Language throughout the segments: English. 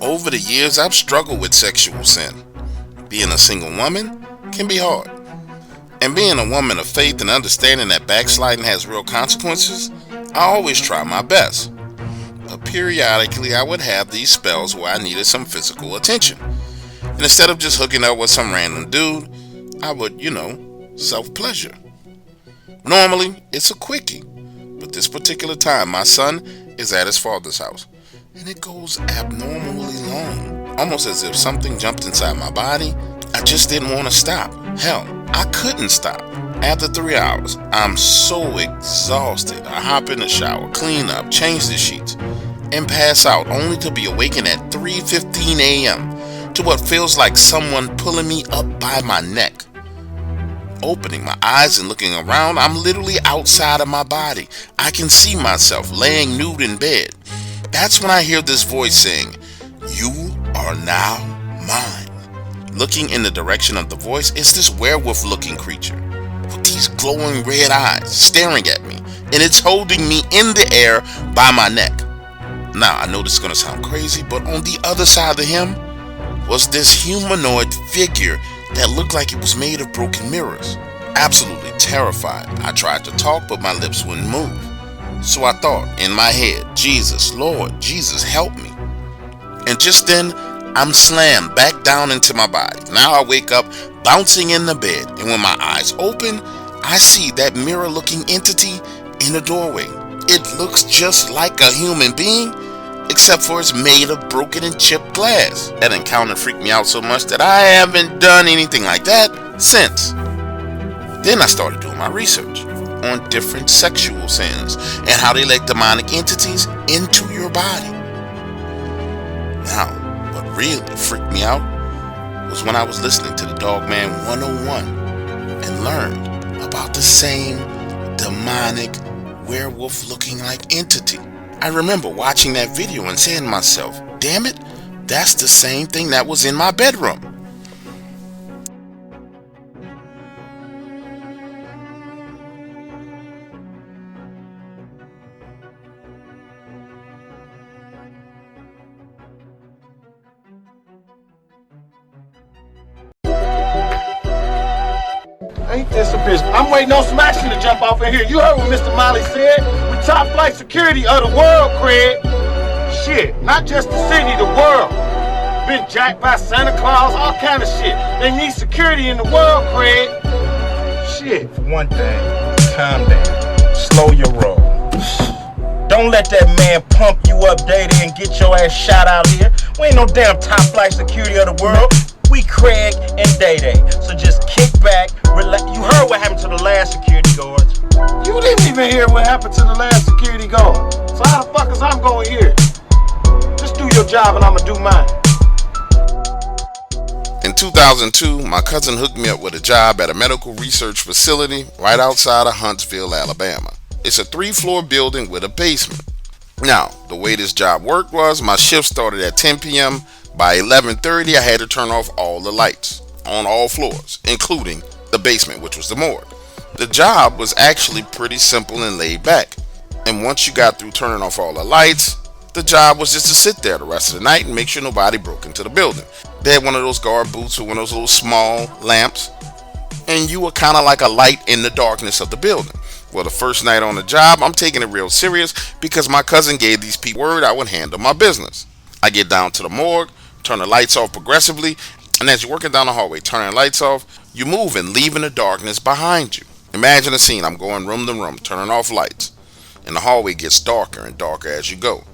Over the years, I've struggled with sexual sin. Being a single woman can be hard. And being a woman of faith and understanding that backsliding has real consequences, I always try my best. But periodically, I would have these spells where I needed some physical attention. And instead of just hooking up with some random dude, I would, self-pleasure. Normally, it's a quickie. But this particular time, my son is at his father's house. And it goes abnormally long, almost as if something jumped inside my body. I just didn't want to stop. Hell, I couldn't stop. After 3 hours, I'm so exhausted. I hop in the shower, clean up, change the sheets, and pass out, only to be awakened at 3:15 a.m. to what feels like someone pulling me up by my neck. Opening my eyes and looking around, I'm literally outside of my body. I can see myself laying nude in bed. That's when I hear this voice saying, "You are now mine." Looking in the direction of the voice is this werewolf-looking creature with these glowing red eyes staring at me, and it's holding me in the air by my neck. Now, I know this is going to sound crazy, but on the other side of him was this humanoid figure that looked like it was made of broken mirrors. Absolutely terrified, I tried to talk, but my lips wouldn't move. So I thought in my head, "Jesus, Lord, Jesus, help me." And just then, I'm slammed back down into my body. Now I wake up bouncing in the bed, and when my eyes open, I see that mirror-looking entity in the doorway. It looks just like a human being, except for it's made of broken and chipped glass. That encounter freaked me out so much that I haven't done anything like that since. Then I started doing my research on different sexual sins and how they let demonic entities into your body. Now, what really freaked me out was when I was listening to the Dogman 101 and learned about the same demonic werewolf-looking like entity. I remember watching that video and saying to myself, "Damn it, that's the same thing that was in my bedroom." Ain't this a bitch? I'm waiting on some action to jump off in here. You heard what Mr. Molly said. We top flight security of the world, Craig. Shit, not just the city, the world. Been jacked by Santa Claus, all kind of shit. They need security in the world, Craig. Shit. For one thing, calm down. Slow your roll. Don't let that man pump you up, Day-Day, and get your ass shot out here. We ain't no damn top flight security of the world. We Craig and Day-Day. So just kick back, relax. You heard what happened to the last security guards. You didn't even hear what happened to the last security guard. So how the fuck is I'm going here? Just do your job and I'ma do mine. In 2002, my cousin hooked me up with a job at a medical research facility right outside of Huntsville, Alabama. It's a 3-floor building with a basement. Now, the way this job worked was my shift started at 10 p.m. By 11:30, I had to turn off all the lights on all floors, including the basement, which was the morgue. The job was actually pretty simple and laid back. And once you got through turning off all the lights, the job was just to sit there the rest of the night and make sure nobody broke into the building. They had one of those guard booths with one of those little small lamps, and you were kind of like a light in the darkness of the building. Well, the first night on the job, I'm taking it real serious because my cousin gave these people word I would handle my business. I get down to the morgue, turn the lights off progressively, and as you're working down the hallway, turning the lights off, you move and leaving the darkness behind you. Imagine a scene. I'm going room to room, turning off lights, and the hallway gets darker and darker as you go.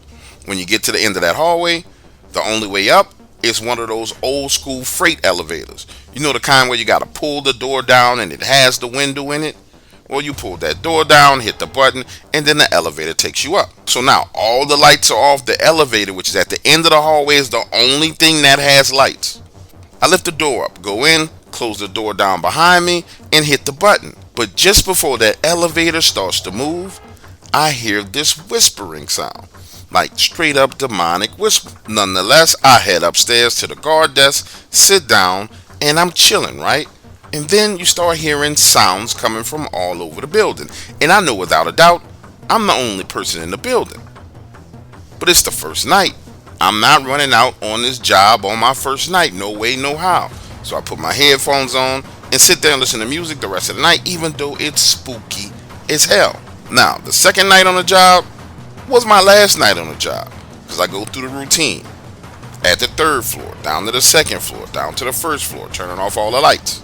When you get to the end of that hallway, the only way up is one of those old school freight elevators. You know, the kind where you got to pull the door down and it has the window in it? Well, you pull that door down, hit the button, and then the elevator takes you up. So now all the lights are off. The elevator, which is at the end of the hallway, is the only thing that has lights. I lift the door up, go in, close the door down behind me, and hit the button. But just before that elevator starts to move, I hear this whispering sound, like straight up demonic whisper. Nonetheless, I head upstairs to the guard desk, sit down, and I'm chilling, right? And then you start hearing sounds coming from all over the building. And I know without a doubt, I'm the only person in the building. But it's the first night. I'm not running out on this job on my first night. No way, no how. So I put my headphones on and sit there and listen to music the rest of the night, even though it's spooky as hell. Now, the second night on the job was my last night on the job, because I go through the routine. At the third floor, down to the second floor, down to the first floor, turning off all the lights.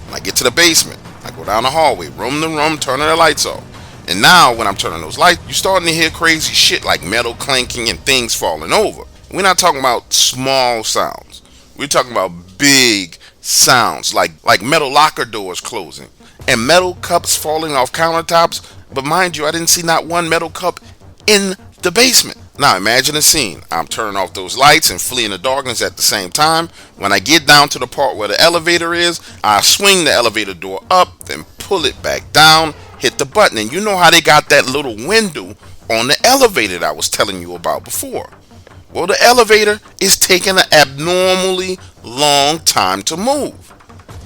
When I get to the basement, I go down the hallway, room to room, turning the lights off. And now, when I'm turning those lights, you're starting to hear crazy shit like metal clanking and things falling over. We're not talking about small sounds. We're talking about big sounds, like metal locker doors closing and metal cups falling off countertops. But mind you, I didn't see not one metal cup in the basement. Now imagine a scene. I'm turning off those lights and fleeing the darkness at the same time. When I get down to the part where the elevator is, I swing the elevator door up, then pull it back down, hit the button. And you know how they got that little window on the elevator that I was telling you about before. Well, the elevator is taking an abnormally long time to move.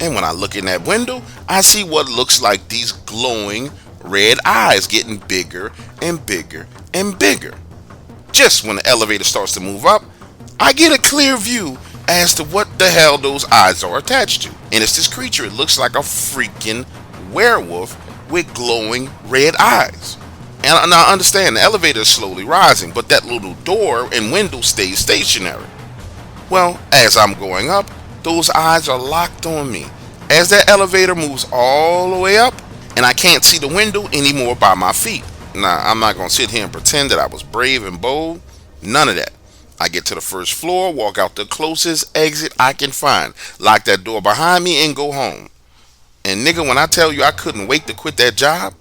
And when I look in that window, I see what looks like these glowing red eyes getting bigger and bigger and bigger. Just when the elevator starts to move up, I get a clear view as to what the hell those eyes are attached to. And it's this creature. It looks like a freaking werewolf with glowing red eyes. And I understand the elevator is slowly rising, but that little door and window stays stationary. Well, as I'm going up, those eyes are locked on me. As that elevator moves all the way up, and I can't see the window anymore by my feet. Now, I'm not going to sit here and pretend that I was brave and bold. None of that. I get to the first floor, walk out the closest exit I can find, lock that door behind me, and go home. And nigga, when I tell you I couldn't wait to quit that job,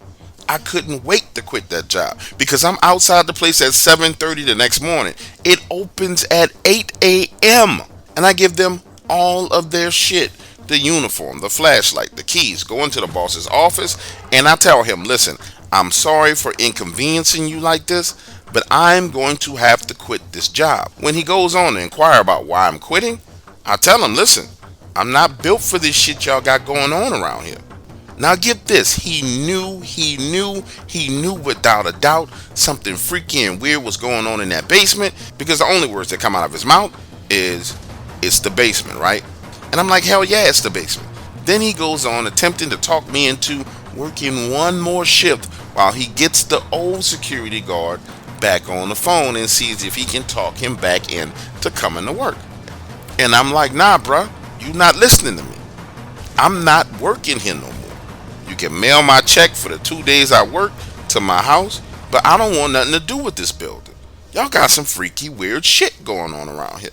I couldn't wait to quit that job, because I'm outside the place at 7:30 the next morning. It opens at 8 a.m. and I give them all of their shit. The uniform, the flashlight, the keys, go into the boss's office, and I tell him, listen, I'm sorry for inconveniencing you like this, but I'm going to have to quit this job. When he goes on to inquire about why I'm quitting, I tell him, listen, I'm not built for this shit y'all got going on around here. Now get this, he knew without a doubt something freaky and weird was going on in that basement, because the only words that come out of his mouth is, it's the basement, right? And I'm like, hell yeah, it's the basement. Then he goes on attempting to talk me into working one more shift while he gets the old security guard back on the phone and sees if he can talk him back in to coming to work. And I'm like, nah, bruh, you not listening to me. I'm not working here no more. You can mail my check for the 2 days I work to my house, but I don't want nothing to do with this building. Y'all got some freaky, weird shit going on around here.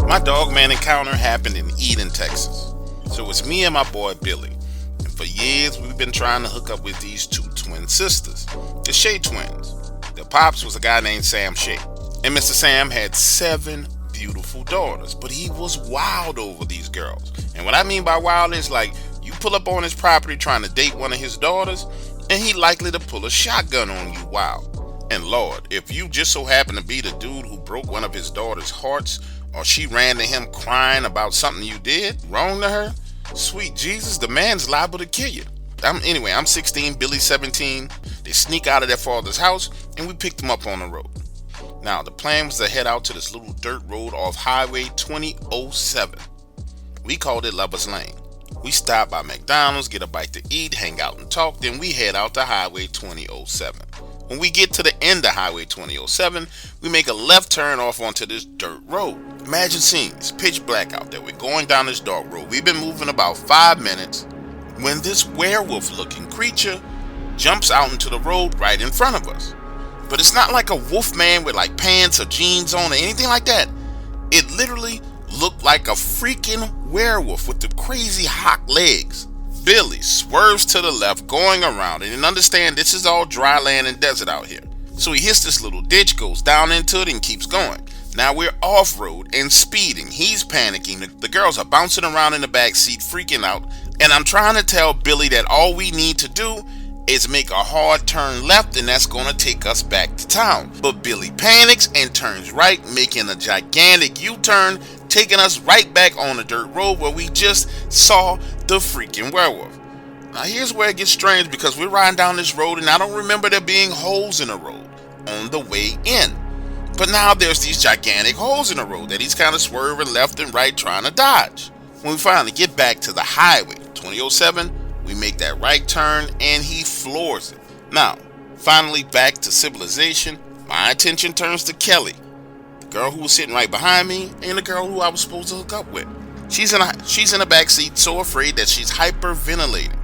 My Dogman encounter happened in Eden, Texas. So it's me and my boy Billy. And for years we've been trying to hook up with these two twin sisters, the Shea twins. Their pops was a guy named Sam Shea. And Mr. Sam had 7 beautiful daughters, but he was wild over these girls. And what I mean by wild is like, you pull up on his property trying to date one of his daughters, and he likely to pull a shotgun on you wild. And Lord, if you just so happen to be the dude who broke one of his daughter's hearts, or she ran to him crying about something you did wrong to her, sweet Jesus, the man's liable to kill you. I'm 16, Billy's 17. They sneak out of their father's house, and we picked them up on the road. Now, the plan was to head out to this little dirt road off Highway 2007. We called it Lover's Lane. We stopped by McDonald's, get a bite to eat, hang out and talk, then we head out to Highway 2007. When we get to the end of Highway 2007, we make a left turn off onto this dirt road. Imagine seeing it's pitch black out there. We're going down this dark road. We've been moving about 5 minutes when this werewolf-looking creature jumps out into the road right in front of us. But it's not like a wolf man with like pants or jeans on or anything like that. It literally looked like a freaking werewolf with the crazy hawk legs. Billy swerves to the left, going around it, and understand this is all dry land and desert out here. So he hits this little ditch, goes down into it, and keeps going. Now we're off-road and speeding. He's panicking. The girls are bouncing around in the back seat, freaking out. And I'm trying to tell Billy that all we need to do is make a hard turn left, and that's going to take us back to town. But Billy panics and turns right, making a gigantic U-turn, taking us right back on the dirt road where we just saw the freaking werewolf. Now here's where it gets strange, because we're riding down this road and I don't remember there being holes in the road on the way in. But now there's these gigantic holes in the road that he's kind of swerving left and right trying to dodge. When we finally get back to the highway, 2007, we make that right turn and he floors it. Now, finally back to civilization, my attention turns to Kelly, the girl who was sitting right behind me and the girl who I was supposed to hook up with. She's in the back seat, so afraid that she's hyperventilating.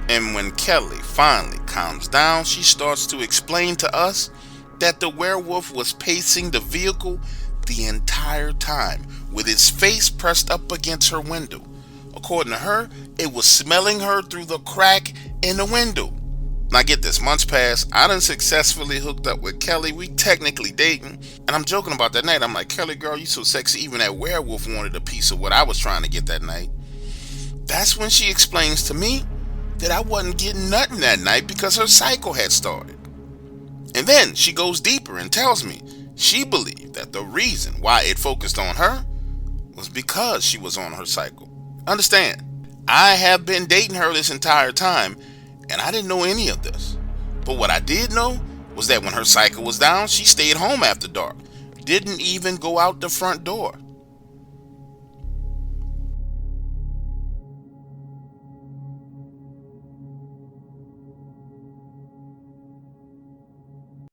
And when Kelly finally calms down, she starts to explain to us that the werewolf was pacing the vehicle the entire time with its face pressed up against her window. According to her, it was smelling her through the crack in the window. Now get this, months pass, I done successfully hooked up with Kelly. We technically dating, and I'm joking about that night. I'm like, Kelly girl, you so sexy, even that werewolf wanted a piece of what I was trying to get that night. That's when she explains to me that I wasn't getting nothing that night because her cycle had started. And then she goes deeper and tells me she believed that the reason why it focused on her was because she was on her cycle. Understand, I have been dating her this entire time and I didn't know any of this. But what I did know was that when her cycle was down, she stayed home after dark. Didn't even go out the front door.